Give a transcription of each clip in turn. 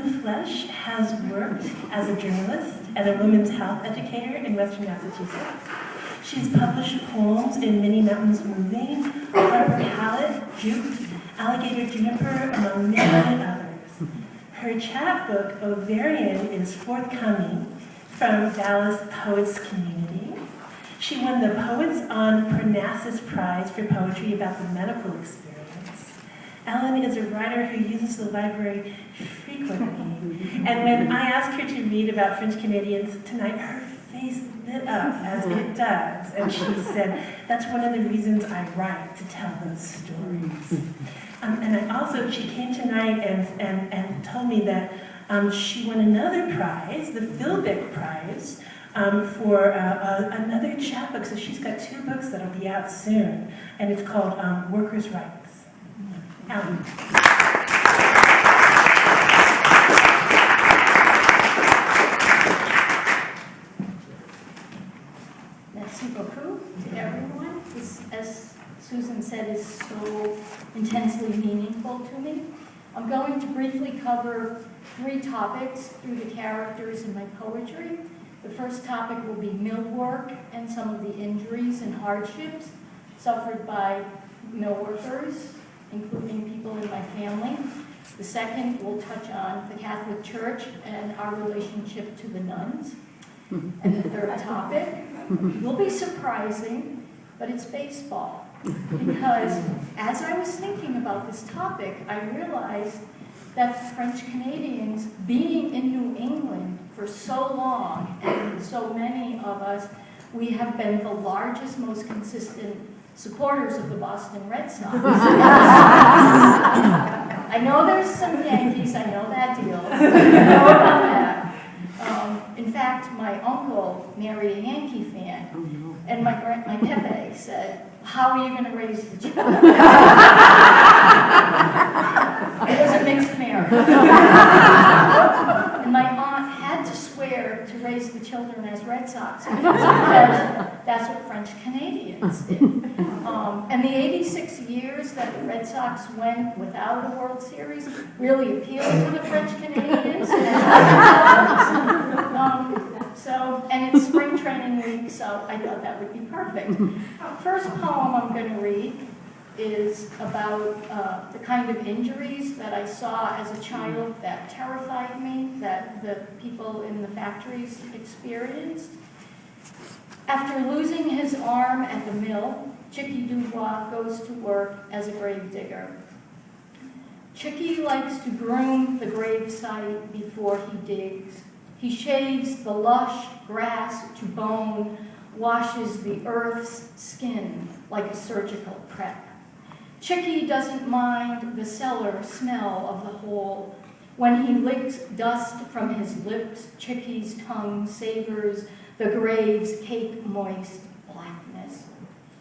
LaFleche has worked as a journalist and a women's health educator in Western Massachusetts. She's published poems in Many Mountains Moving, Harbor Hallett, Jute, Alligator Juniper, among many others. Her chapbook, Ovarian, is forthcoming from Dallas Poets Community. She won the Poets on Parnassus Prize for poetry about the medical experience. Ellen is a writer who uses the library frequently, and when I asked her to read about French Canadians tonight, her face lit up as it does, and she said, that's one of the reasons I write, to tell those stories. And she came tonight and told me that she won another prize, the Philbick Prize, for another chapbook. So she's got 2 books that'll be out soon, and it's called Workers' Rights. Ellen. Merci beaucoup to everyone. This, as Susan said, is so intensely meaningful to me. I'm going to briefly cover 3 topics through the characters in my poetry. The first topic will be mill work and some of the injuries and hardships suffered by mill workers, including people in my family. The second will touch on the Catholic Church and our relationship to the nuns. And the third topic will be surprising, but it's baseball. Because as I was thinking about this topic, I realized that French Canadians, being in New England for so long, and so many of us, we have been the largest, most consistent supporters of the Boston Red Sox. I know there's some Yankees, I know that deal. I know about that. In fact, my uncle married a Yankee fan, and my Pepe said, how are you going to raise the children? It was a mixed marriage. And my aunt had to swear to raise the children as Red Sox fans because that's what French Canadians did. And the 86 years that the Red Sox went without a World Series really appealed to the French Canadians. And it's spring training week, so I thought that would be perfect. First poem I'm going to read is about the kind of injuries that I saw as a child that terrified me, that the people in the factories experienced. After losing his arm at the mill, Chicky Dubois goes to work as a grave digger. Chicky likes to groom the grave site before he digs. He shaves the lush grass to bone, washes the earth's skin like a surgical prep. Chicky doesn't mind the cellar smell of the hole. When he licks dust from his lips, Chicky's tongue savors the grave's cake-moist blackness.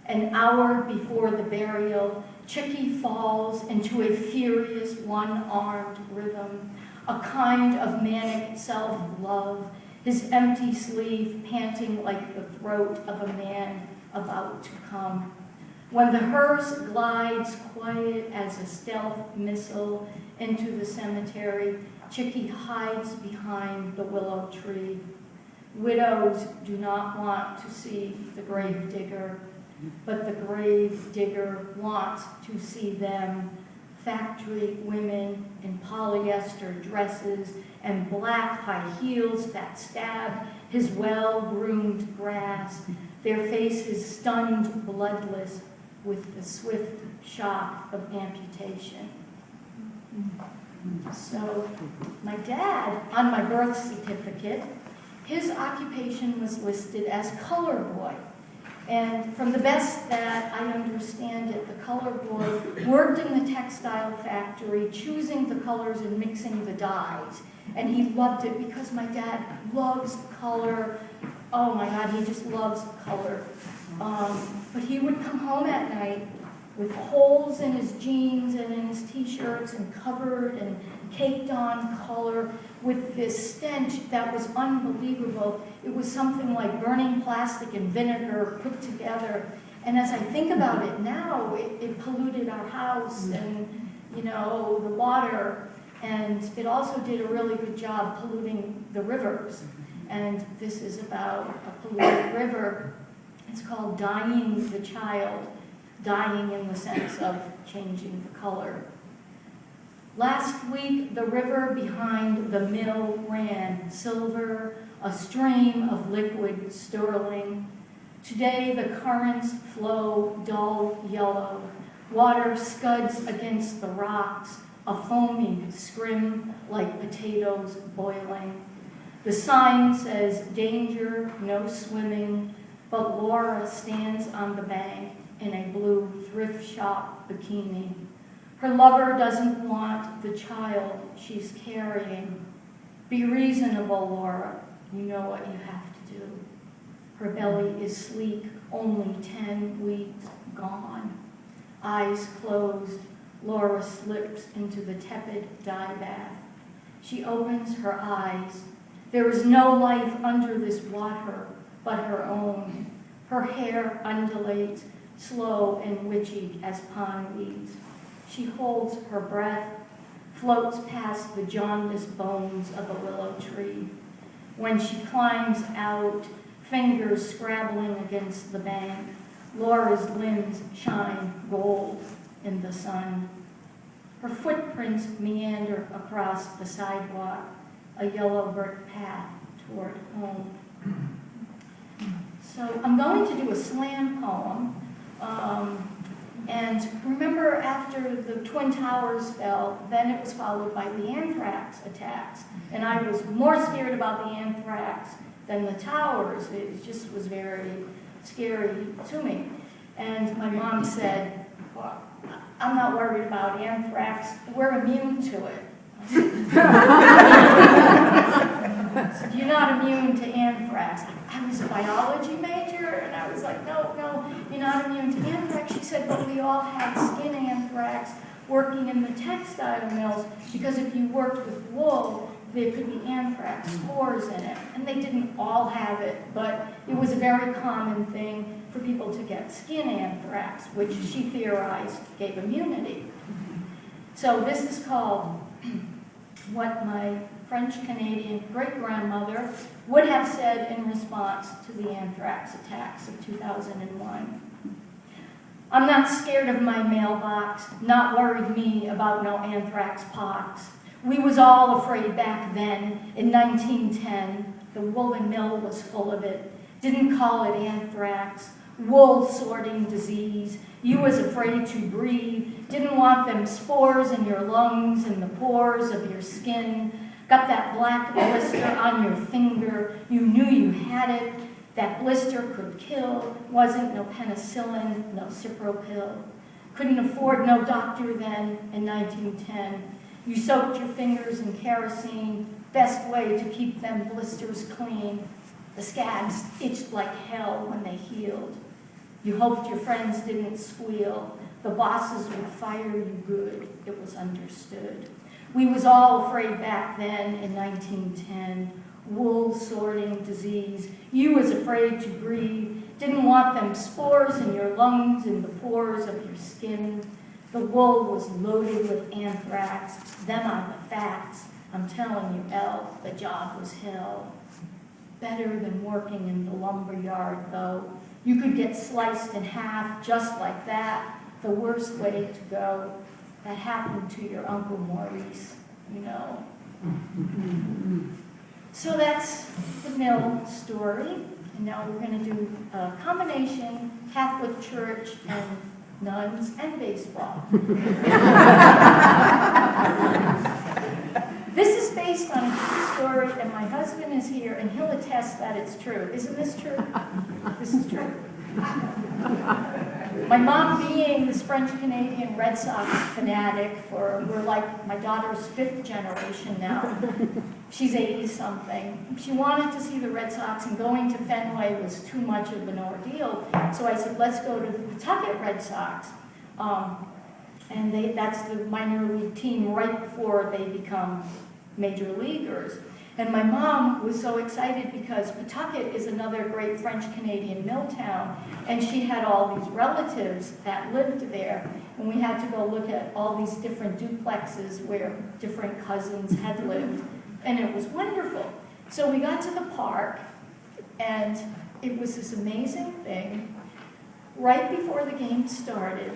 An hour before the burial, Chicky falls into a furious one-armed rhythm, a kind of manic self-love, his empty sleeve panting like the throat of a man about to come. When the hearse glides quiet as a stealth missile into the cemetery, Chicky hides behind the willow tree. Widows do not want to see the grave digger, but the grave digger wants to see them. Factory women in polyester dresses and black high heels that stab his well-groomed grass, their faces stunned bloodless with the swift shock of amputation. So my dad, on my birth certificate, his occupation was listed as color boy. And from the best that I understand it, the color boy worked in the textile factory, choosing the colors and mixing the dyes. And he loved it because my dad loves color. Oh my God, he just loves color. But he would come home at night with holes in his jeans and in his t-shirts and covered and caked on color with this stench that was unbelievable. It was something like burning plastic and vinegar put together. And as I think about it now, it polluted our house and, you know, the water. And it also did a really good job polluting the rivers. And this is about a polluted river. It's called Dyeing the Child, dyeing in the sense of changing the color. Last week, the river behind the mill ran silver, a stream of liquid sterling. Today, the currents flow dull yellow. Water scuds against the rocks, a foamy scrim like potatoes boiling. The sign says, danger, no swimming, but Laura stands on the bank in a blue thrift shop bikini. Her lover doesn't want the child she's carrying. Be reasonable, Laura. You know what you have to do. Her belly is sleek, only 10 weeks gone. Eyes closed, Laura slips into the tepid dye bath. She opens her eyes. There is no life under this water but her own. Her hair undulates, slow and witchy as pond weeds. She holds her breath, floats past the jaundiced bones of a willow tree. When she climbs out, fingers scrabbling against the bank, Laura's limbs shine gold in the sun. Her footprints meander across the sidewalk, a yellow brick path toward home. So I'm going to do a slam poem. And remember, after the Twin Towers fell, then it was followed by the anthrax attacks. And I was more scared about the anthrax than the towers. It just was very scary to me. And my mom said, well, I'm not worried about anthrax. We're immune to it. You're not immune to anthrax. I was a biology major, and I was like, no, you're not immune to anthrax. She said, but we all had skin anthrax working in the textile mills, because if you worked with wool, there could be anthrax spores in it. And they didn't all have it, but it was a very common thing for people to get skin anthrax, which she theorized gave immunity. So this is called what my French-Canadian great-grandmother would have said in response to the anthrax attacks of 2001. I'm not scared of my mailbox, not worried me about no anthrax pox. We was all afraid back then, in 1910, the woolen mill was full of it. Didn't call it anthrax, wool sorting disease. You was afraid to breathe, didn't want them spores in your lungs and the pores of your skin. Got that black blister on your finger, you knew you had it. That blister could kill, wasn't no penicillin, no Cipro pill. Couldn't afford no doctor then in 1910. You soaked your fingers in kerosene, best way to keep them blisters clean. The scabs itched like hell when they healed. You hoped your friends didn't squeal. The bosses would fire you good, it was understood. We was all afraid back then in 1910. Wool sorting disease. You was afraid to breathe. Didn't want them spores in your lungs and the pores of your skin. The wool was loaded with anthrax. Them are the facts. I'm telling you, Elle, the job was hell. Better than working in the lumber yard, though. You could get sliced in half just like that. The worst way to go. That happened to your Uncle Maurice, you know. So that's the mill story. And now we're going to do a combination Catholic Church and nuns and baseball. This is based on a true story, and my husband is here, and he'll attest that it's true. Isn't this true? This is true. My mom, being this French-Canadian Red Sox fanatic, we're like my daughter's 5th generation now. She's 80-something. She wanted to see the Red Sox, and going to Fenway was too much of an ordeal. So I said, let's go to the Pawtucket Red Sox. And that's the minor league team right before they become major leaguers. And my mom was so excited because Pawtucket is another great French-Canadian mill town, and she had all these relatives that lived there. And we had to go look at all these different duplexes where different cousins had lived, and it was wonderful. So we got to the park, and it was this amazing thing. Right before the game started,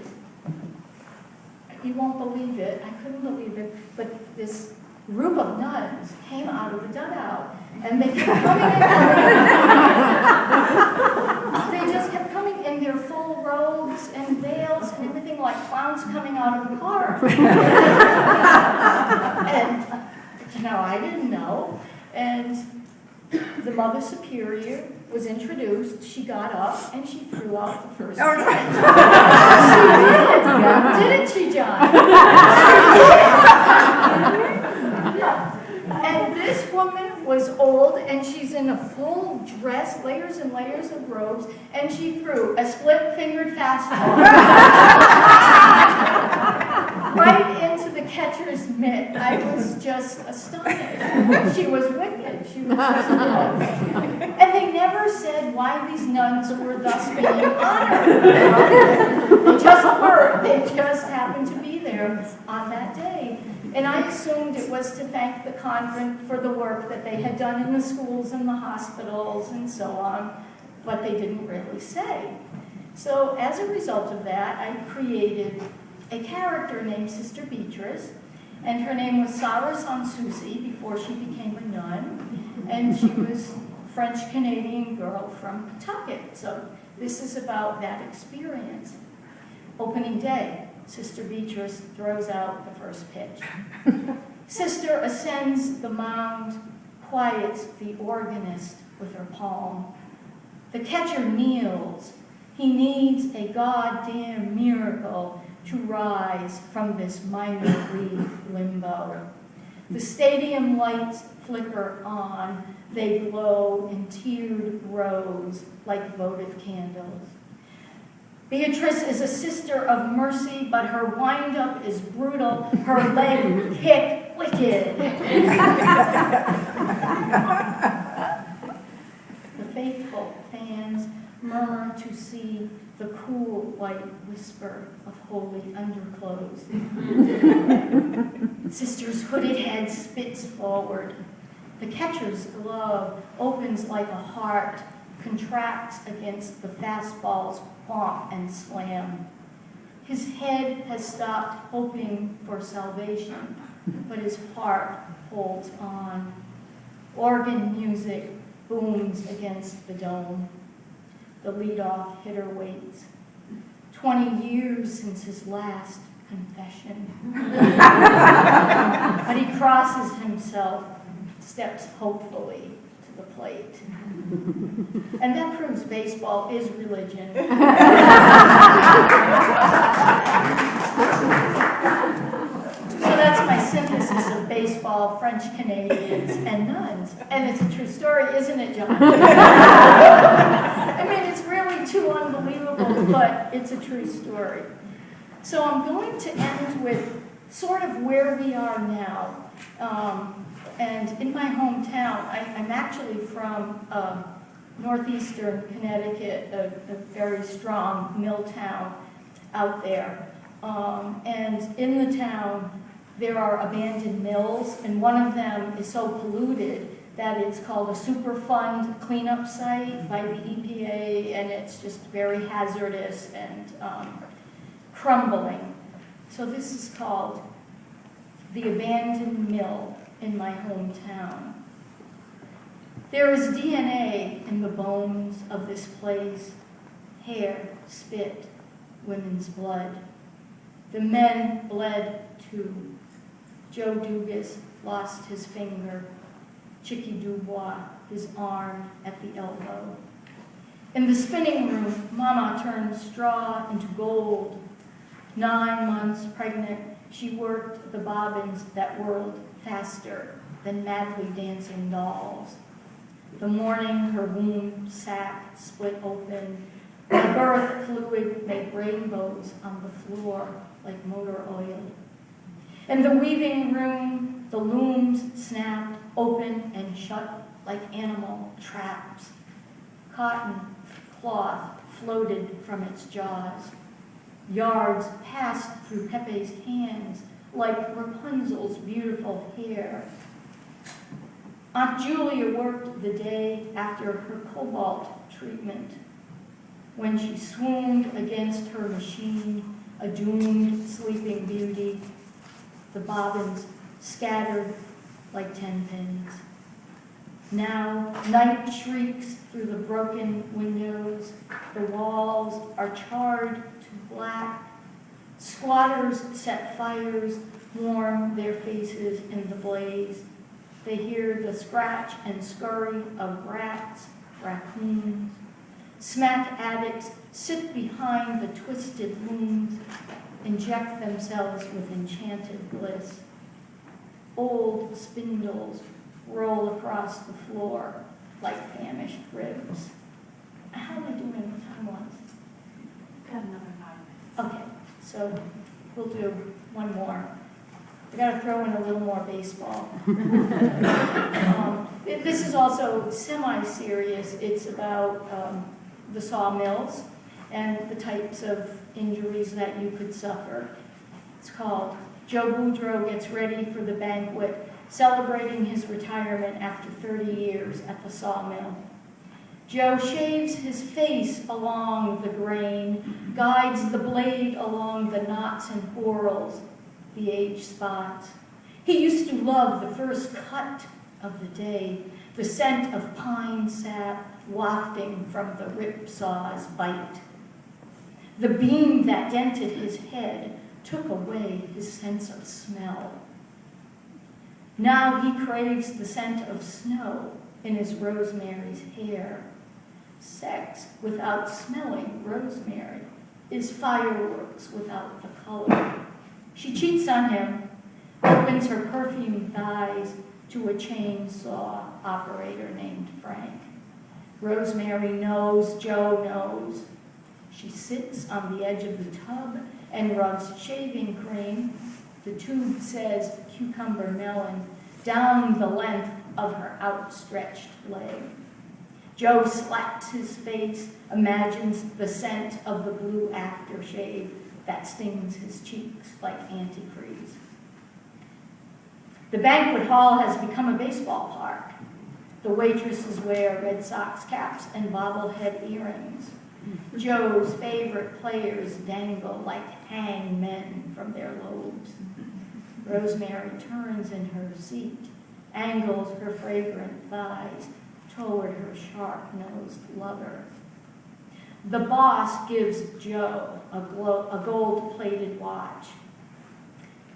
you won't believe it, I couldn't believe it, but this group of nuns came out of the dugout, and they kept coming in. They just kept coming in their full robes and veils and everything, like clowns coming out of a park. And, I didn't know. And the Mother Superior was introduced. She got up and she threw out the first pitch. She did. Didn't she, John? And this woman was old, and she's in a full dress, layers and layers of robes, and she threw a split-fingered fastball right into the catcher's mitt. I was just astonished. She was wicked. She was just good. And they never said why these nuns were thus being honored. They just were. They just happened to be there on that day. And I assumed it was to thank the convent for the work that they had done in the schools and the hospitals and so on, but they didn't really say. So as a result of that, I created a character named Sister Beatrice, and her name was Sarah Sanssouci before she became a nun, and she was a French-Canadian girl from Pawtucket. So this is about that experience. Opening day. Sister Beatrice throws out the first pitch. Sister ascends the mound, quiets the organist with her palm. The catcher kneels. He needs a goddamn miracle to rise from this minor league limbo. The stadium lights flicker on. They glow in tiered rows like votive candles. Beatrice is a sister of mercy, but her wind-up is brutal, her leg kick wicked. The faithful fans murmur to see the cool white whisper of holy underclothes. Sister's hooded head spits forward. The catcher's glove opens like a heart, contracts against the fastball's whomp and slam. His head has stopped hoping for salvation, but his heart holds on. Organ music booms against the dome. The leadoff hitter waits. 20 years since his last confession. But he crosses himself, steps hopefully to the plate. And that proves baseball is religion. So that's my synthesis of baseball, French Canadians, and nuns. And it's a true story, isn't it, John? I mean, it's really too unbelievable, but it's a true story. So I'm going to end with sort of where we are now. And in my hometown, I'm actually from northeastern Connecticut, a very strong mill town out there. And in the town, there are abandoned mills, and one of them is so polluted that it's called a Superfund cleanup site by the EPA, and it's just very hazardous and crumbling. So this is called the abandoned mill in my hometown. There is DNA in the bones of this place, hair, spit, women's blood. The men bled too. Joe Dugas lost his finger. Chicky Dubois, his arm at the elbow. In the spinning room, Mama turned straw into gold. 9 months pregnant, she worked the bobbins that whirled faster than madly dancing dolls. The morning her womb sac split open, the birth fluid made rainbows on the floor like motor oil. In the weaving room, The looms snapped open and shut like animal traps. Cotton cloth floated from its jaws. Yards passed through Pepe's hands like Rapunzel's beautiful hair. Aunt Julia worked the day after her cobalt treatment, when she swooned against her machine, a doomed sleeping beauty, the bobbins scattered like 10 pins. Now night shrieks through the broken windows. The walls are charred to black. Squatters set fires, warm their faces in the blaze. They hear the scratch and scurry of rats, raccoons. Smack addicts sit behind the twisted looms, inject themselves with enchanted bliss. Old spindles roll across the floor like famished ribs. How are we doing time-wise? Got another 5 minutes. Okay, so we'll do one more. I gotta throw in a little more baseball. This is also semi-serious. It's about the sawmills and the types of injuries that you could suffer. It's called Joe Boudreaux Gets Ready for the Banquet, celebrating his retirement after 30 years at the sawmill. Joe shaves his face along the grain, guides the blade along the knots and whorls, the age spots. He used to love the first cut of the day, the scent of pine sap wafting from the ripsaw's bite. The beam that dented his head took away his sense of smell. Now he craves the scent of snow in his Rosemary's hair. Sex without smelling rosemary is fireworks without the color. She cheats on him, opens her perfumed thighs to a chainsaw operator named Frank. Rosemary knows, Joe knows. She sits on the edge of the tub and rubs shaving cream. The tube says cucumber melon down the length of her outstretched leg. Joe slaps his face, imagines the scent of the blue aftershave that stings his cheeks like antifreeze. The banquet hall has become a baseball park. The waitresses wear Red Sox caps and bobblehead earrings. Joe's favorite players dangle like hangmen from their lobes. Rosemary turns in her seat, angles her fragrant thighs toward her sharp-nosed lover. The boss gives Joe a gold-plated watch.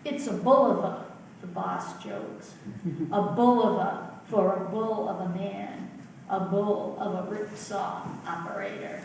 It's a bulova, the boss jokes. A bulova for a bull of a man, a bull of a ripsaw operator.